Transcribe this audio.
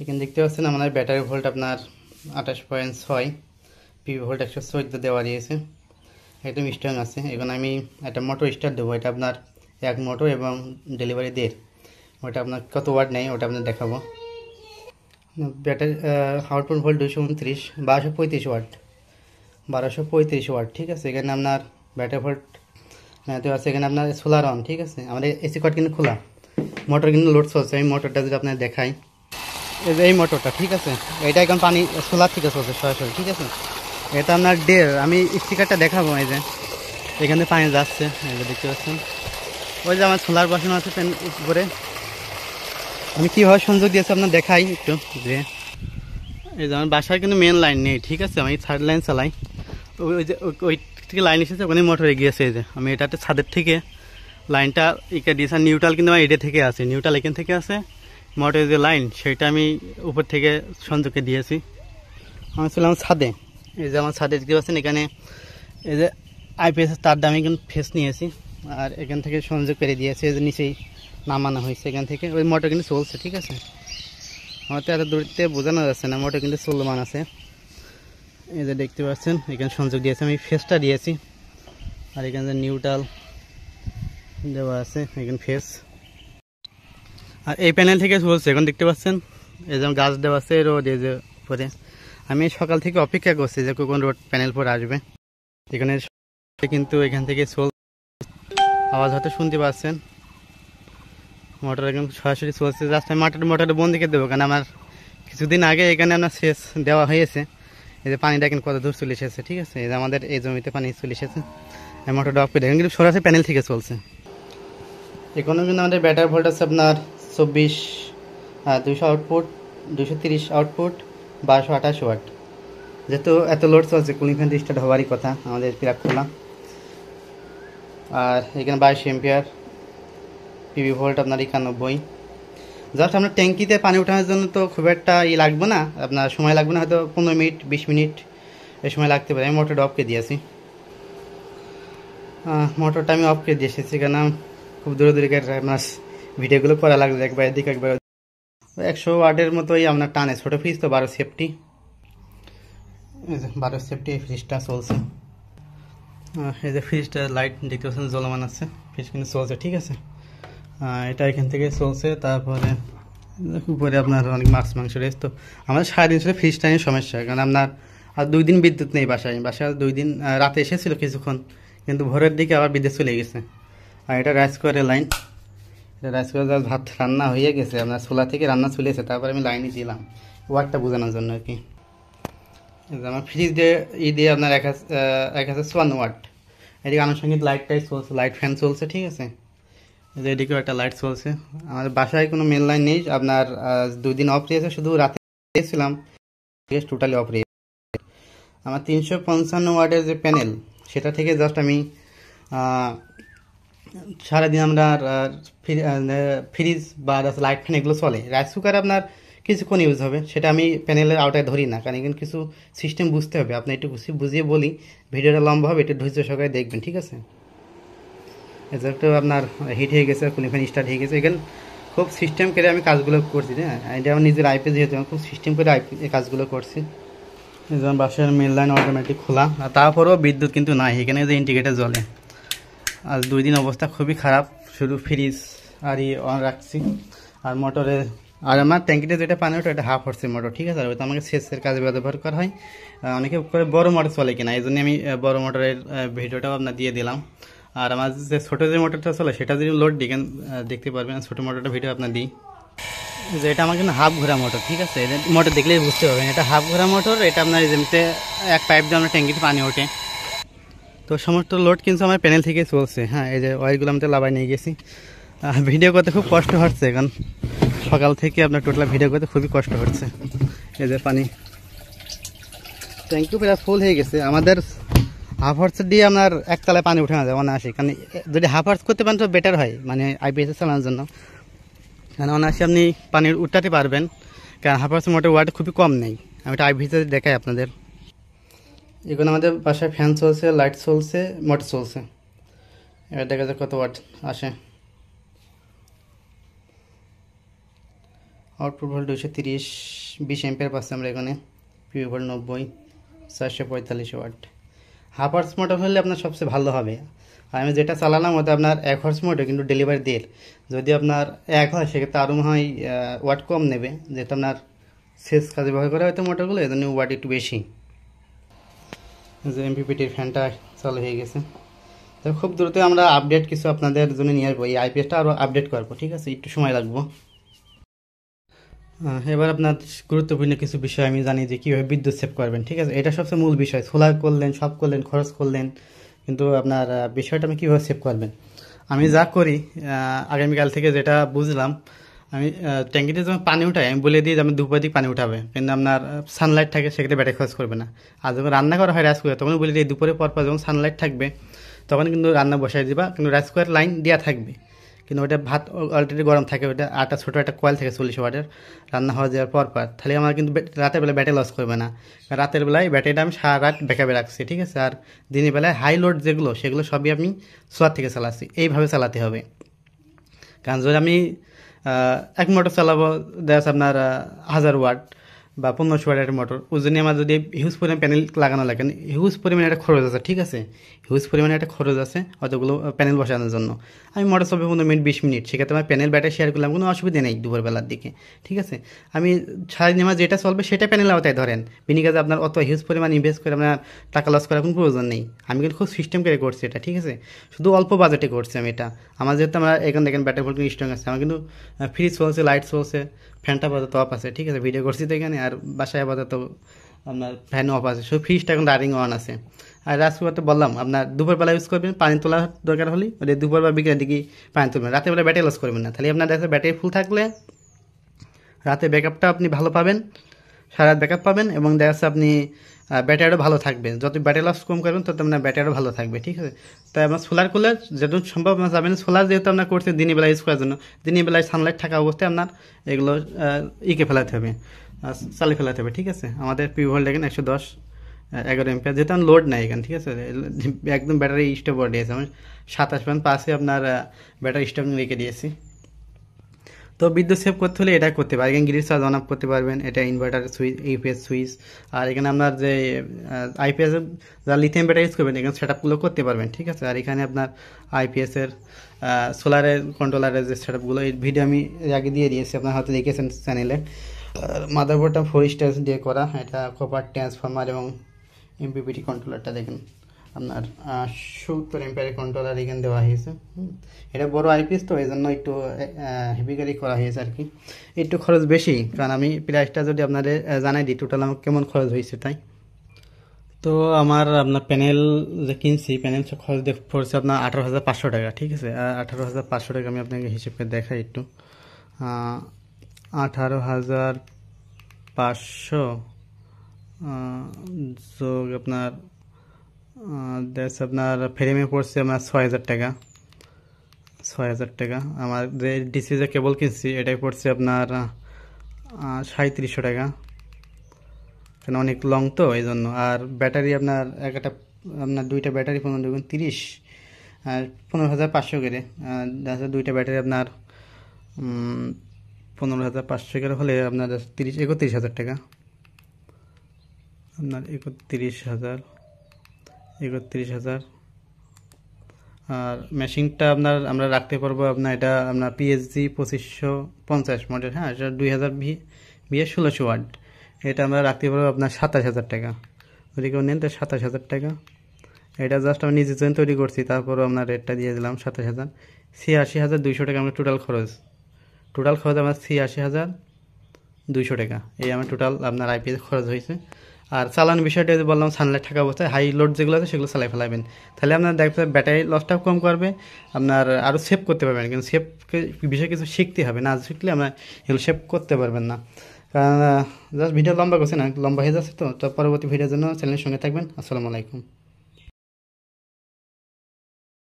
এখানে দেখতে পাচ্ছেন আমাদের ব্যাটারি ভোল্ট আপনার 28.6, পিভি ভোল্ট 114 দেওয়া দিয়েছে, একদম স্ট্রং আছে। এখন আমি একটা মোটর স্টার্ট দেবো, এটা আপনার এক মোটর এবং ডেলিভারি 1.5, ওটা আপনার কত ওয়াট নেই ওটা আপনার দেখাবো। Battery output volt 229, 1235 watt, 1235 watt, ঠিক আছে। এখানে আপনার ব্যাটারি ভোল্ট তো আছে, এখানে আপনার সোলার অন, ঠিক আছে। আমাদের এসি কট কিন্তু খোলা, মোটর কিন্তু লোড চলছে। আমি মোটরটা যদি আপনার দেখাই, এই যে এই মোটরটা, ঠিক আছে, এটা এখন পানি সোলার থেকে চলছে সরাসরি, ঠিক আছে। এটা আপনার আমি স্টিকারটা দেখাবো, এই যে এখানে পানি যাচ্ছে, এই যে দেখতে পাচ্ছেন। ওই যে আমার সোলার বসানো আছে উপরে, আমি কীভাবে সংযোগ দিয়েছি আপনার দেখাই একটু। যে এই যে আমার বাসায় কিন্তু মেন লাইন নেই, ঠিক আছে, আমি থার্ড লাইন চালাই। ওই যে ওই থেকে লাইন এসেছে, ওখানে মোটর এগিয়েছে। এই যে আমি এটাতে ছাদের থেকে লাইনটা দিয়েছি, নিউট্রাল কিন্তু আমার এটা থেকে আছে, নিউট্রাল এখান থেকে আছে। মোটরের যে লাইন সেটা আমি উপর থেকে সংযোগে দিয়েছি। আমি ছিলাম ছাদে, এই যে আমার ছাদে দেখতে পাচ্ছেন, এখানে এই যে আইপিএসের তারটা আমি কিন্তু ফেস নিয়েছি, আর এখান থেকে সংযোগ করে দিয়েছি, এই যে নিচেই নামানো হয়েছে। এখান থেকে ওই মোটর কিন্তু চলছে, ঠিক আছে। আমার তো এত দূরতে বোঝানো যাচ্ছে না, মোটর কিন্তু চলমান আছে। এই যে দেখতে পাচ্ছেন এখানে সংযোগ দিয়েছি, আমি ফেসটা দিয়েছি, আর এখানে যে নিউট্রাল দেওয়া আছে, এখানে ফেস। আর এই প্যানেল থেকে চলছে, এখন দেখতে পাচ্ছেন এই যেমন গাছ দেওয়া আছে রোড, এই যে পরে আমি সকাল থেকে অপেক্ষা করছি যে কোন রোড প্যানেল পরে আসবে। এখানে কিন্তু এখান থেকে আওয়াজ হয়তো শুনতে পাচ্ছেন, মোটর এখন সরাসরি চলছে। জাস্ট আমি মোটরটা বন্ধ করে দেবো, কারণ আমার কিছুদিন আগে এখানে আপনার সেচ দেওয়া হয়েছে। এই যে পানিটা কিন্তু কত দূর চলে এসেছে, ঠিক আছে। এই যে আমাদের এই জমিতে পানি চলে এসেছে, আমি মোটরটা অফ করে দেখেন, কিন্তু সরাসরি প্যানেল থেকে চলছে। এখানে কিন্তু আমাদের ব্যাটারি ভোল্ট আছে আপনার 24, 200 আউটপুট, 230 আউটপুট, 1228 ওয়াট। যেহেতু এত লোড চলছে, কুলিং ফ্যান স্টার্ট হওয়ারই কথা আমাদের প্লাগ খোলা। আর এখানে 22 এম্পিয়ার, পিভি ভোল্ট আপনার 91। জাস্ট আপনার ট্যাঙ্কিতে পানি ওঠানোর জন্য তো খুব একটা লাগবে না, আপনার সময় লাগবে না, হয়তো 15 মিনিট 20 মিনিট এই সময় লাগতে পারে। আমি মোটরটা অফ করে দিয়েছি, মোটরটা আমি অফ করে দিয়ে এসেছি, কারণ খুব দূরে দূরে আপনার ভিডিওগুলো করা লাগবে, একবার এদিকে একবার 100 ওয়াটের মতোই আপনার টানে। ছোটো ফ্রিজ তো 12 সেফটি, 12 সেফটি এই ফ্রিজটা চলছে। এই যে ফ্রিজটা লাইট দেখতে পাচ্ছেন জ্বলমান আছে, ফ্রিজ কিন্তু চলছে, ঠিক আছে। এটা এখান থেকে চলছে। তারপরে উপরে আপনার অনেক মাছ মাংস রেস। তো আমাদের সারাদিন ছিল ফ্রিজটা নিয়ে সমস্যা, কারণ আপনার আর 2 দিন বিদ্যুৎ নেই বাসায়। 2 দিন রাতে এসেছিল কিছুক্ষণ, কিন্তু ভোরের দিকে আবার বিদ্যুৎ চলে গেছে। আর এটা রাইস কুকারের লাইন, এটা রাইস কুকার ভাত রান্না হয়ে গেছে, আপনার চুলা থেকে রান্না চলেছে, তারপর আমি লাইনে দিলাম ওয়াটটা বোঝানোর জন্য আর কি। আমার ফ্রিজ দিয়ে আপনার 1054 ওয়াট। এদিকে আনুষঙ্গিক লাইটটাই চলছে, লাইট ফ্যান চলছে, ঠিক আছে। এদিকেও একটা লাইট চলছে। আমাদের বাসায় কোনো মেন লাইন নেই, আপনার 2 দিন অফ রয়েছে, শুধু রাতে দিয়েছিলাম, টোটালি অফ রয়েছে। আমার 355 ওয়াটের যে প্যানেল, সেটা থেকে জাস্ট আমি সারাদিন আপনার ফ্রিজ বা লাইট ফ্যান এগুলো চলে। রাইস কুকার আপনার কিছুক্ষণ ইউজ হবে, সেটা আমি প্যানেলের আওতায় ধরি না, কারণ এখানে কিছু সিস্টেম বুঝতে হবে। আপনি একটু বুঝিয়ে বলি, ভিডিওটা লম্বা হবে, একটু ধৈর্য সহকারে দেখবেন, ঠিক আছে। একটু আপনার হিট হয়ে গেছে, কুলিং ফ্যান স্টার্ট হয়ে গেছে। এখানে খুব সিস্টেম করে আমি কাজগুলো করছি, হ্যাঁ, এটা আমার নিজের আইপি, যেহেতু আমি খুব সিস্টেম করে এই কাজগুলো করছি। যেমন বাসার মেন লাইন অটোমেটিক খোলা, আর তারপরেও বিদ্যুৎ কিন্তু নাই। এখানে যে ইন্ডিকেটার জ্বলে। আজ 2 দিন অবস্থা খুবই খারাপ, শুধু ফ্রিজ আর অন রাখছি। আর মোটরে, আর আমার ট্যাঙ্কিতে যেটা পানি ওঠে এটা 1/2 হর্সের মোটর, ঠিক আছে। আর ওইটা আমাকে সেচের কাজে ব্যবহার করা হয়। অনেকে করে বড় মোটর চলে কিনা, এই জন্য আমি বড় মোটরের ভিডিওটাও আপনার দিয়ে দিলাম। আর আমার যে ছোটো যে মোটরটা চলে, সেটা যদি লোড দিকেন দেখতে পারবেন, ছোটো মোটরটা ভিডিও আপনার দিই। যে এটা আমার কিন্তু হাফ ঘোরা মোটর, ঠিক আছে। এটা মোটর দেখলেই বুঝতে পারবেন এটা হাফ ঘোরা মোটর। এটা আপনার যেমনিতে এক পাইপ দিয়ে আমরা ট্যাঙ্কিতে পানি ওঠে। তো সমস্ত লোড কিন্তু আমার প্যানেল থেকে চলছে। হ্যাঁ, এই যে অয়েলগুলো আমি তো লাভাই নিয়ে গেছি। ভিডিও করতে খুব কষ্ট হচ্ছে, কারণ সকাল থেকে আপনার টোটাল ভিডিও করতে খুবই কষ্ট হচ্ছে। এই যে পানি ট্যাঙ্কি প্রায় ফুল হয়ে গেছে। আমাদের হাফ হর্স দিয়ে আপনার একতলায় পানি উঠানো যায় অনায়াসে, কারণ যদি হাফ হর্স করতে পারেন তো বেটার হয়, মানে আইপিএসে চালানোর জন্য। কারণ অনায়াসে আপনি পানি উঠাতে পারবেন, কারণ হাফ হর্সের মোটর ওয়াট খুবই কম নেই। আমি এটা আইপিএসে দেখাই আপনাদের। এখন আমাদের বাসায় ফ্যান চলছে, লাইট চলছে, মোটর চলছে। এবার দেখা যাক কত ওয়াট আসে। আউটপুট ভোল্ট 230, 20 অ্যাম্পিয়ার পাচ্ছি আমরা এখানে। PV volt 90, 445 watt. Half horse motor হলে আপনার সবচেয়ে ভালো হবে। আর আমি যেটা চালালাম ওটা আপনার 1 হর্স মোটর, কিন্তু ডেলিভারি 1.5। যদি আপনার 1 হয় সেক্ষেত্রে আরও মনে হয় ওয়াট কম নেবে, যেটা আপনার শেষ কাজে ব্যবহার করা হয়তো মোটরগুলো, এই জন্য ওয়াট একটু বেশি। যে এমপিপিটির ফ্যানটা চালু হয়ে গেছে। তো খুব দ্রুত আমরা আপডেট কিছু আপনাদের জন্য নিয়ে আসবো, এই আইপিএসটা আরও আপডেট করবো, ঠিক আছে, একটু সময় লাগবো। এবার আপনার গুরুত্বপূর্ণ কিছু বিষয় আমি জানি যে কীভাবে বিদ্যুৎ সেভ করবেন, ঠিক আছে। এটা সবচেয়ে মূল বিষয়। সোলার করলেন, সব করলেন, খরচ করলেন, কিন্তু আপনার বিষয়টা আমি কীভাবে সেভ করবেন। আমি যা করি, আগামীকাল থেকে যেটা বুঝলাম, আমি ট্যাঙ্কিতে যখন পানি উঠাই আমি বলে দিই যে আমি দুপুরের দিকে পানি উঠাবে, কিন্তু আপনার সানলাইট থাকে সেক্ষেত্রে ব্যাটারি খরচ করবে না। আর যখন রান্না করা হয় রাইস কুকার, তখন বলে দিই দুপুরে পর যখন সানলাইট থাকবে তখন কিন্তু রান্না বসাই দিবা, কিন্তু রাইস কুকার লাইন দেওয়া থাকবে, কিন্তু ওটা ভাত অলরেডি গরম থাকে, ওটা ছোটো একটা কয়েল থাকে 40 ওয়াটের, রান্না হওয়া যাওয়ার পর তাহলে আমার কিন্তু রাতের বেলায় ব্যাটারি লস করবে না। রাতের বেলায় ব্যাটারিটা আমি সারা রাত ব্যাকআপে রাখছি, ঠিক আছে। আর দিনের বেলায় হাই লোড যেগুলো সেগুলো সবই আমি সোলার থেকে চালাচ্ছি। এইভাবে চালাতে হবে, কারণ যদি আমি এক মোটর চালাবো, দেখা আপনার 1000 ওয়াট বা 1500 ওয়াটের একটা মোটর, ওই জন্য আমার যদি হিউজ পরিমাণ প্যানেল লাগানো লাগে, হিউজ পরিমাণে একটা খরচ আছে, ঠিক আছে, হিউজ পরিমাণে একটা খরচ আছে অতগুলো প্যানেল বসানোর জন্য। আমি মোটর চলবে 15 মিনিট 20 মিনিট, সেক্ষেত্রে আমার প্যানেল ব্যাটারি শেয়ার করলাম, কোনো অসুবিধা নেই দুপুরবেলার দিকে, ঠিক আছে। আমি সারাদিন আমার যেটা চলবে সেটা প্যানেল আওতায় ধরেন, বিনি কাজে আপনার অত হিউজ পরিমাণ ইনভেস্ট করে আপনার টাকা লস করার কোনো প্রয়োজন নেই। আমি কিন্তু খুব সিস্টেম করে করছি এটা, ঠিক আছে, শুধু অল্প বাজেটে করছি আমি এটা। আমার যেহেতু আমরা এখানে দেখেন ব্যাটারি ভোল্ট স্ট্রং আছে, আমার কিন্তু ফ্রিজ চলছে, লাইট চলছে, ফ্যানটা আপাতত অফ আছে, ঠিক আছে, ভিডিও করছি তো এখানে। আর বাসায় আপাতত আপনার ফ্যান অফ আছে, শুধু ফ্রিজটা এখন রানিং অন আছে। আর রাজকুমার তো বললাম আপনার দুপুরবেলা ইউজ করবেন, পানি তোলার দরকার হলে ওদের দুপুর বা বিকেলের দিকে পানি তুলবেন, রাতের বেলা ব্যাটারি লস করবেন না। তাহলে আপনার দেখা ব্যাটারি ফুল থাকলে রাতে ব্যাকআপটা আপনি ভালো পাবেন, সারা রাত ব্যাকআপ পাবেন, এবং দেখা যাচ্ছে আপনি ব্যাটারিও ভালো থাকবে। যত ব্যাটারি লস কম করবেন তত আপনার ব্যাটারিও ভালো থাকবে, ঠিক আছে। তাই আপনার সোলার করলে যতটুকু সম্ভব আপনার যাবেন, সোলার যেহেতু আপনার করছে দিনের বেলা ইউজ করার জন্য, দিনের বেলায় সানলাইট থাকা অবস্থায় আপনার এগুলো ফেলাতে হবে, চালিয়ে ফেলাতে হবে, ঠিক আছে। আমাদের পিভি ভোল্ট দেখেন 110, 11 এম্পিয়ার, যেহেতু আমার লোড নাই এখানে, ঠিক আছে, একদম ব্যাটারি স্টপ করে দিয়েছে। আমি 27.5 আপনার ব্যাটারি স্টপ রেখে দিয়েছি। তো বিদ্যুৎ সেভ করতে হলে এটা করতে পারবেন, এখানে গ্রিড চার্জ অন অফ করতে পারবেন, এটা ইনভার্টার সুইচ, ইউপিএস সুইচ। আর এখানে আপনার যে আইপিএস যা লিথিয়াম ব্যাটারি ইউজ করবেন, এখানে সেট আপগুলো করতে পারবেন, ঠিক আছে। আর এখানে আপনার আইপিএসের সোলারের কন্ট্রোলারের যে সেট আপগুলো, এই ভিডিও আমি আগে দিয়ে দিয়েছি, আপনার হয়তো দেখেছেন চ্যানেলে। মাদারবোর্ডটা 4 স্টেজ দিয়ে করা, এটা কপার ট্রান্সফরমার এবং এমপিপিটি কন্ট্রোলারটা দেখেন আপনার 70 এম্পিয়ারের কন্ট্রোলার এখানে দেওয়া হয়েছে। এটা বড় আইপিএস তো এই জন্য একটু হেভিকারি করা হয়েছে আর কি, একটু খরচ বেশি, কারণ আমি প্রাইসটা যদি আপনাদের জানাই দিই টোটাল আমার কেমন খরচ হয়েছে তাই। তো আমার আপনার প্যানেল যে কিনছি, প্যানেল খরচ পড়ছে আপনার 18,500 টাকা, ঠিক আছে। 18,500 টাকা আমি আপনাকে হিসেব করে দেখাই একটু। 18,500 যোগ আপনার দ্যাটস আপনার ফ্রেমে পড়ছে আমার 6,000 টাকা, 6,000 টাকা। আমার যে ডিসি যে কেবল কিনছি এটাই পড়ছে আপনার 3,500 টাকা, কেন অনেক লং তো এই জন্য। আর ব্যাটারি আপনার একটা আপনার দুইটা ব্যাটারি 15×30, 15,500 করে, দুইটা ব্যাটারি আপনার 15,500 করে হলে আপনার 31,000 টাকা, আপনার 31,000। আর মেশিনটা আপনার আমরা রাখতে পারবো আপনার, এটা আপনার পিএসজি 2550 মডেল, হ্যাঁ, এটা 2000 বিএস 1600 ওয়াট, এটা আমরা রাখতে পারবো আপনার 27,000 টাকা। যদি কেউ নেন তো 27,000 টাকা। এটা জাস্ট আমি নিজের জন্য তৈরি করছি, তারপরও আপনার রেটটা দিয়ে দিলাম 27,000। 86,200 টাকা আমার টোটাল খরচ আমার 86,200 টাকা, এই আমার টোটাল আপনার আইপিএস খরচ হয়েছে। আর চালানোর বিষয়টা যদি বললাম, সানলাইট থাকা অবস্থায় হাই লোড যেগুলো আছে সেগুলো চালাই ফেলাবেন, তাহলে আপনার দেখবেন ব্যাটারি লসটাও কম করবে, আপনার আরও সেভ করতে পারবেন। কিন্তু সেভ বিষয়ে কিছু শিখতে হবে, না শিখলে আমরা এগুলো সেভ করতে পারবেন না। কারণ জাস্ট ভিডিও লম্বা করছে না, লম্বা হয়ে যাচ্ছে তো পরবর্তী ভিডিওর জন্য চ্যানেলের সঙ্গে থাকবেন। আসসালামু আলাইকুম।